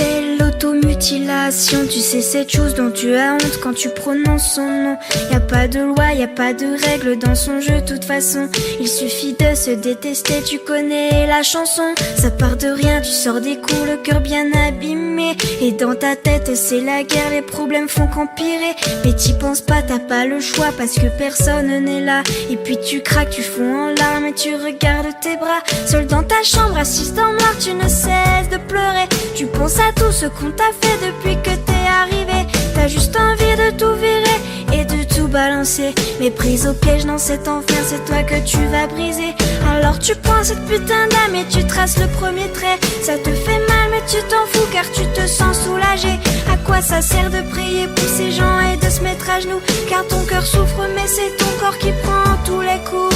s'appelle l'automutilation. Tu sais cette chose dont tu as honte quand tu prononces son nom. Y a pas de loi, y a pas de règles dans son jeu, de toute façon. Il suffit de se détester, tu connais la chanson. Ça part de rien, tu sors des coups, le cœur bien abîmé. Et dans ta tête c'est la guerre, les problèmes font qu'empirer. Mais t'y penses pas, t'as pas le choix parce que personne n'est là. Et puis tu craques, tu fonds en larmes et tu regardes tes bras. Seul dans ta chambre, assise dans le noir, tu ne cesses de pleurer. Tu penses à tout ce qu'on t'a fait depuis que t'es arrivé. T'as juste envie de tout virer et de tout balancer. Mais prise au piège dans cet enfer, c'est toi que tu vas briser. Alors tu prends cette putain d'âme et tu traces le premier trait. Ça te fait mal mais tu t'en fous car tu te sens soulagé. À quoi ça sert de prier pour ces gens et de se mettre à genoux? Car ton cœur souffre mais c'est ton corps qui prend tous les coups.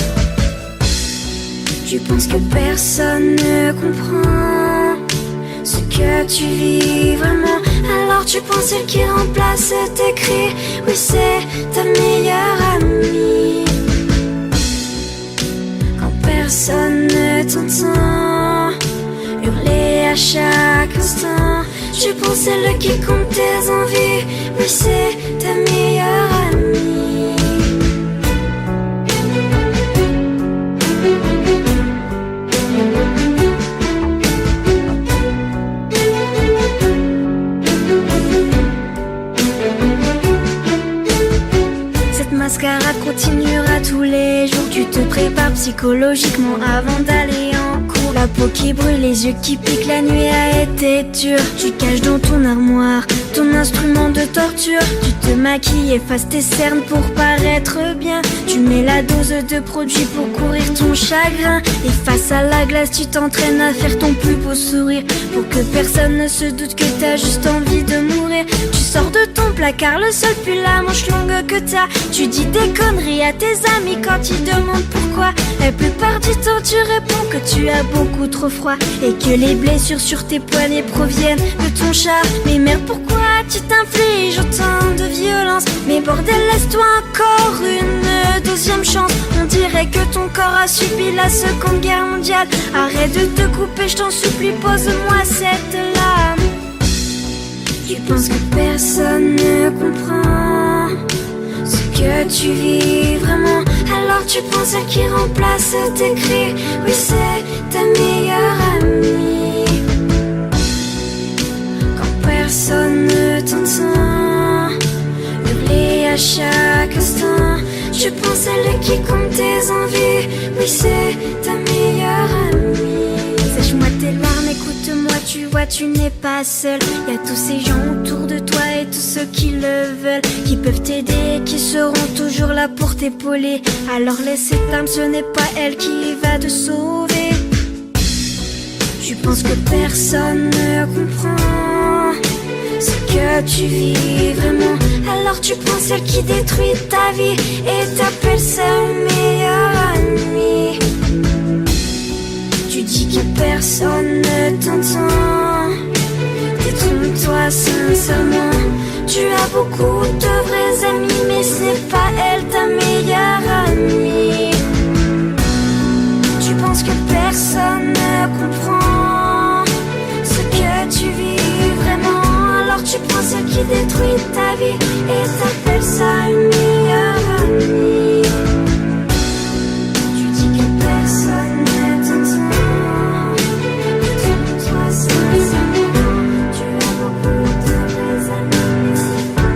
Tu penses que personne ne comprend ce que tu vis vraiment. Alors tu prends celle qui remplace tes cris. Oui, c'est ta meilleure amie. Quand personne ne t'entend hurler à chaque instant, tu prends celle qui compte tes envies. Oui, c'est ta meilleure amie. Mascara continuera tous les jours. Tu te prépares psychologiquement avant d'aller en cours. La peau qui brûle, les yeux qui piquent, la nuit a été dure. Tu caches dans ton armoire ton instrument de torture. Tu te maquilles, effaces tes cernes pour paraître bien. Tu mets la dose de produit pour courir ton chagrin. Et face à la glace, tu t'entraînes à faire ton plus beau sourire pour que personne ne se doute que t'as juste envie de mourir. Tu sors de ton placard, le seul pull la manche longue que t'as. Tu dis des conneries à tes amis quand ils demandent pourquoi. La plupart du temps tu réponds que tu as beaucoup trop froid et que les blessures sur tes poignets proviennent de ton chat. Mais merde, pourquoi tu t'infliges autant de violence? Mais bordel, laisse-toi encore une deuxième chance. On dirait que ton corps a subi la Seconde Guerre mondiale. Arrête de te couper, je t'en supplie, pose-moi cette lame. Tu penses que personne ne comprend ce que tu vis vraiment. Alors tu prends celle qui remplace tes cris. Oui, c'est ta meilleure amie. Quand personne ne t'entend hurler à chaque instant, tu prends celle qui compte tes envies. Oui, c'est ta meilleure amie. Sèche-moi tes larmes, écoute-moi, tu vois, tu n'es pas seul. Y a tous ces gens autour de toi et tous ceux qui le veulent, qui peuvent t'aider, qui seront toujours là pour t'épauler. Alors laisse cette âme, ce n'est pas elle qui va te sauver. Tu penses que personne ne comprend ce que tu vis vraiment. Alors tu prends celle qui détruit ta vie et t'appelles ça meilleure amie. Tu dis que personne ne t'entend. Détrompe-toi sincèrement. Tu as beaucoup de vrais amis, mais ce n'est pas elle ta meilleure amie. Tu penses que personne ne comprend ce que tu vis vraiment. Alors tu prends ce qui détruit ta vie et t'appelles ça une meilleure amie. Tu dis que personne ne t'entend. Détrompe-toi sincèrement. Tu as beaucoup de vrais amis, mais c'est pas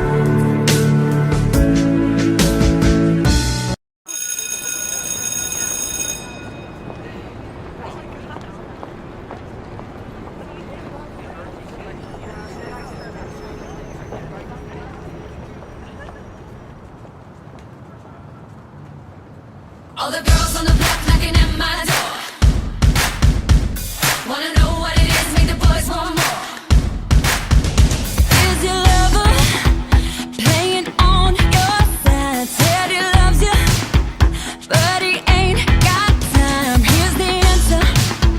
all the girls on the block knocking at my door.